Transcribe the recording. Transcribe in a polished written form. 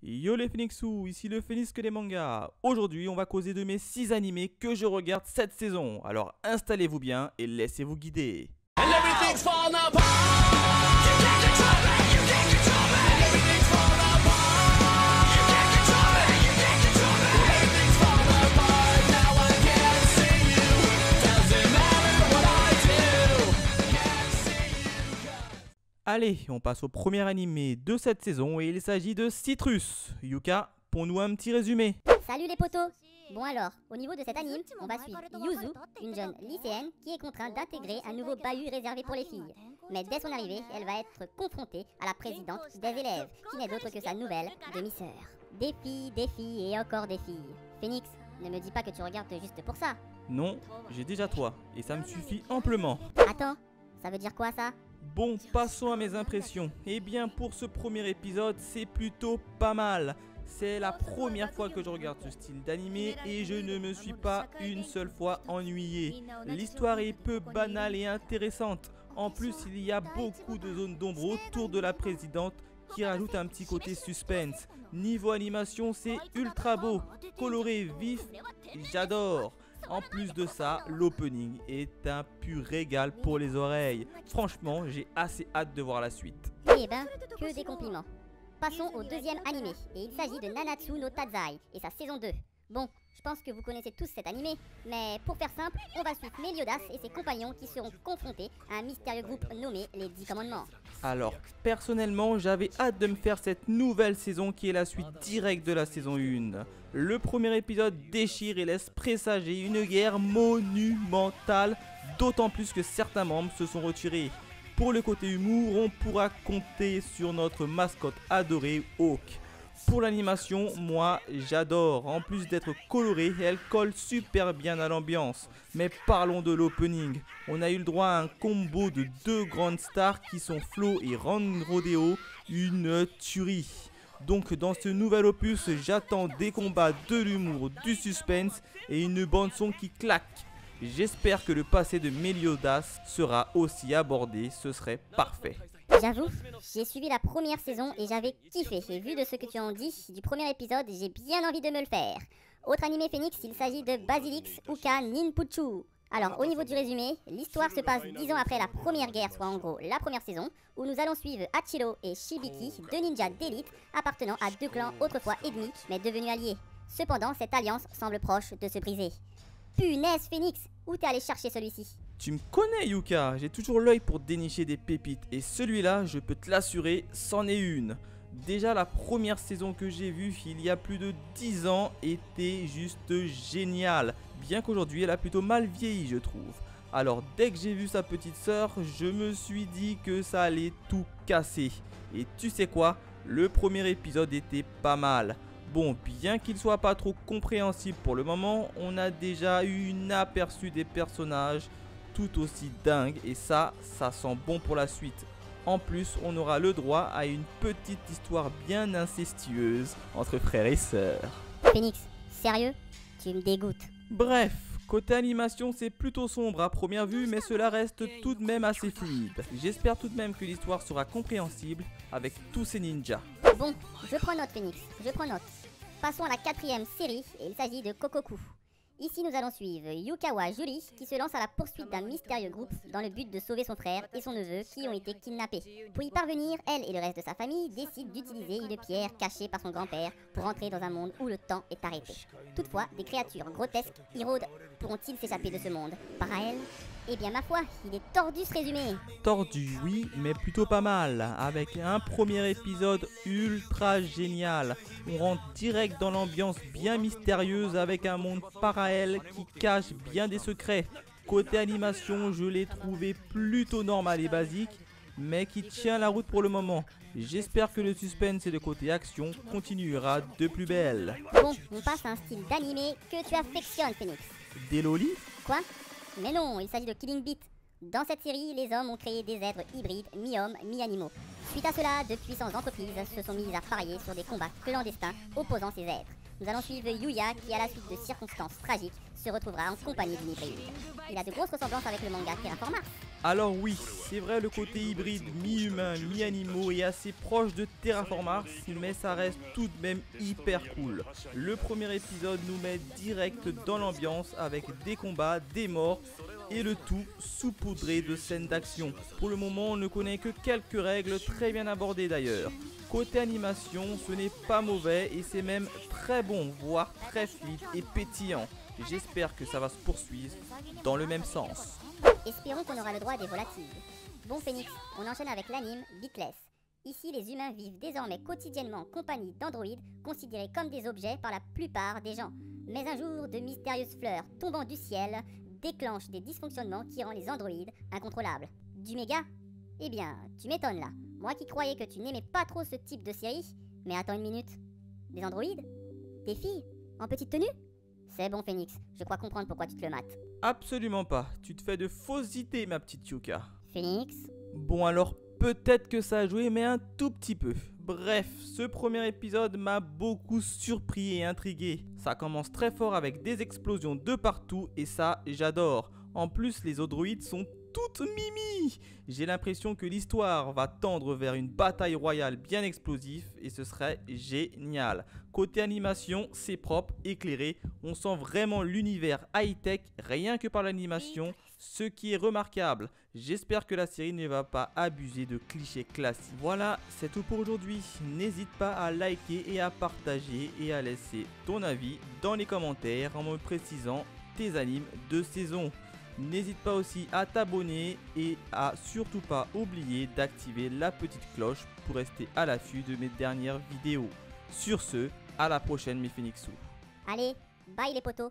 Yo les Phoenixous, ici le Phoenix que des mangas. Aujourd'hui on va causer de mes 6 animés que je regarde cette saison. Alors installez-vous bien et laissez-vous guider. Allez, on passe au premier animé de cette saison et il s'agit de Citrus. Yuka, pour nous un petit résumé. Salut les potos. Bon alors, au niveau de cet anime, on va suivre Yuzu, une jeune lycéenne qui est contrainte d'intégrer un nouveau bahut réservé pour les filles. Mais dès son arrivée, elle va être confrontée à la présidente des élèves, qui n'est d'autre que sa nouvelle demi-sœur. Des filles et encore des filles. Phoenix, ne me dis pas que tu regardes juste pour ça. Non, j'ai déjà toi et ça me suffit amplement. Attends, ça veut dire quoi ça? Bon, passons à mes impressions. Eh bien, pour ce premier épisode, c'est plutôt pas mal. C'est la première fois que je regarde ce style d'animé et je ne me suis pas une seule fois ennuyé. L'histoire est peu banale et intéressante. En plus, il y a beaucoup de zones d'ombre autour de la présidente qui rajoute un petit côté suspense. Niveau animation, c'est ultra beau, coloré, vif, j'adore. En plus de ça, l'opening est un pur régal pour les oreilles. Franchement, j'ai assez hâte de voir la suite. Eh ben, que des compliments. Passons au deuxième animé, et il s'agit de Nanatsu no Taizai et sa saison 2. Bon, je pense que vous connaissez tous cet animé, mais pour faire simple, on va suivre Meliodas et ses compagnons qui seront confrontés à un mystérieux groupe nommé les 10 commandements. Alors, personnellement, j'avais hâte de me faire cette nouvelle saison qui est la suite directe de la saison 1. Le premier épisode déchire et laisse présager une guerre monumentale, d'autant plus que certains membres se sont retirés. Pour le côté humour, on pourra compter sur notre mascotte adorée, Hawk. Pour l'animation, moi j'adore, en plus d'être colorée, elle colle super bien à l'ambiance. Mais parlons de l'opening, on a eu le droit à un combo de deux grandes stars qui sont Flo et Ron Rodeo, une tuerie. Donc dans ce nouvel opus, j'attends des combats, de l'humour, du suspense et une bande son qui claque. J'espère que le passé de Meliodas sera aussi abordé, ce serait parfait. J'avoue, j'ai suivi la première saison et j'avais kiffé. Et vu de ce que tu en dis du premier épisode, j'ai bien envie de me le faire. Autre animé Phoenix, il s'agit de Basilix Uka Ninpuchu. Alors au niveau du résumé, l'histoire se passe 10 ans après la première guerre, soit en gros la première saison, où nous allons suivre Hachiro et Shibiki, deux ninjas d'élite appartenant à deux clans autrefois ennemis mais devenus alliés. Cependant, cette alliance semble proche de se briser. Punaise Phoenix, où t'es allé chercher celui-ci? Tu me connais Yuka, j'ai toujours l'œil pour dénicher des pépites et celui-là, je peux te l'assurer, c'en est une. Déjà la première saison que j'ai vue il y a plus de 10 ans était juste géniale, bien qu'aujourd'hui elle a plutôt mal vieilli je trouve. Alors dès que j'ai vu sa petite sœur, je me suis dit que ça allait tout casser. Et tu sais quoi, le premier épisode était pas mal. Bon, bien qu'il soit pas trop compréhensible pour le moment, on a déjà eu un aperçu des personnages tout aussi dingue et ça sent bon pour la suite. En plus, on aura le droit à une petite histoire bien incestueuse entre frères et sœurs. Phoenix, sérieux? Tu me dégoûtes. Bref, côté animation, c'est plutôt sombre à première vue, mais cela reste tout de même assez fluide. J'espère tout de même que l'histoire sera compréhensible avec tous ces ninjas. Bon, je prends note Phoenix, je prends note. Passons à la quatrième série et il s'agit de Kokoku. Ici nous allons suivre Yukawa Julie qui se lance à la poursuite d'un mystérieux groupe dans le but de sauver son frère et son neveu qui ont été kidnappés. Pour y parvenir, elle et le reste de sa famille décident d'utiliser une pierre cachée par son grand-père pour entrer dans un monde où le temps est arrêté. Toutefois, des créatures grotesques y rôdent. Pourront-ils s'échapper de ce monde? Par à elle? Eh bien ma foi, il est tordu ce résumé. Tordu, oui, mais plutôt pas mal, avec un premier épisode ultra génial. On rentre direct dans l'ambiance bien mystérieuse avec un monde parallèle qui cache bien des secrets. Côté animation, je l'ai trouvé plutôt normal et basique, mais qui tient la route pour le moment. J'espère que le suspense et le côté action continuera de plus belle. Bon, on passe à un style d'animé que tu affectionnes Phoenix. Des lolis? Quoi? Mais non, il s'agit de Killing Beat. Dans cette série, les hommes ont créé des êtres hybrides, mi-hommes, mi-animaux. Suite à cela, de puissantes entreprises se sont mises à parier sur des combats clandestins opposant ces êtres. Nous allons suivre Yuya qui, à la suite de circonstances tragiques, se retrouvera en compagnie d'une hybride. Il a de grosses ressemblances avec le manga Terraform Mars. Alors oui, c'est vrai, le côté hybride mi-humain, mi-animaux est assez proche de Terraform Mars, mais ça reste tout de même hyper cool. Le premier épisode nous met direct dans l'ambiance avec des combats, des morts et le tout saupoudré de scènes d'action. Pour le moment, on ne connaît que quelques règles très bien abordées d'ailleurs. Côté animation, ce n'est pas mauvais et c'est même très bon, voire très fluide et pétillant. J'espère que ça va se poursuivre dans le même sens. Espérons qu'on aura le droit à des volatiles. Bon Phoenix, on enchaîne avec l'anime Beatless. Ici, les humains vivent désormais quotidiennement en compagnie d'androïdes considérés comme des objets par la plupart des gens. Mais un jour, de mystérieuses fleurs tombant du ciel déclenchent des dysfonctionnements qui rendent les androïdes incontrôlables. Du méga? Eh bien, tu m'étonnes là. Moi qui croyais que tu n'aimais pas trop ce type de série. Mais attends une minute. Des androïdes? Des filles? En petite tenue? C'est bon Phoenix, je crois comprendre pourquoi tu te le mates. Absolument pas, tu te fais de fausses idées ma petite Yuka. Phoenix? Bon alors peut-être que ça a joué mais un tout petit peu. Bref, ce premier épisode m'a beaucoup surpris et intrigué. Ça commence très fort avec des explosions de partout et ça j'adore. En plus les androïdes sont toutes mimi. J'ai l'impression que l'histoire va tendre vers une bataille royale bien explosive et ce serait génial. Côté animation, c'est propre, éclairé, on sent vraiment l'univers high-tech rien que par l'animation, ce qui est remarquable. J'espère que la série ne va pas abuser de clichés classiques. Voilà, c'est tout pour aujourd'hui. N'hésite pas à liker et à partager et à laisser ton avis dans les commentaires en me précisant tes animes de saison. N'hésite pas aussi à t'abonner et à surtout pas oublier d'activer la petite cloche pour rester à l'affût de mes dernières vidéos. Sur ce, à la prochaine mes Phoenixous. Allez, bye les potos.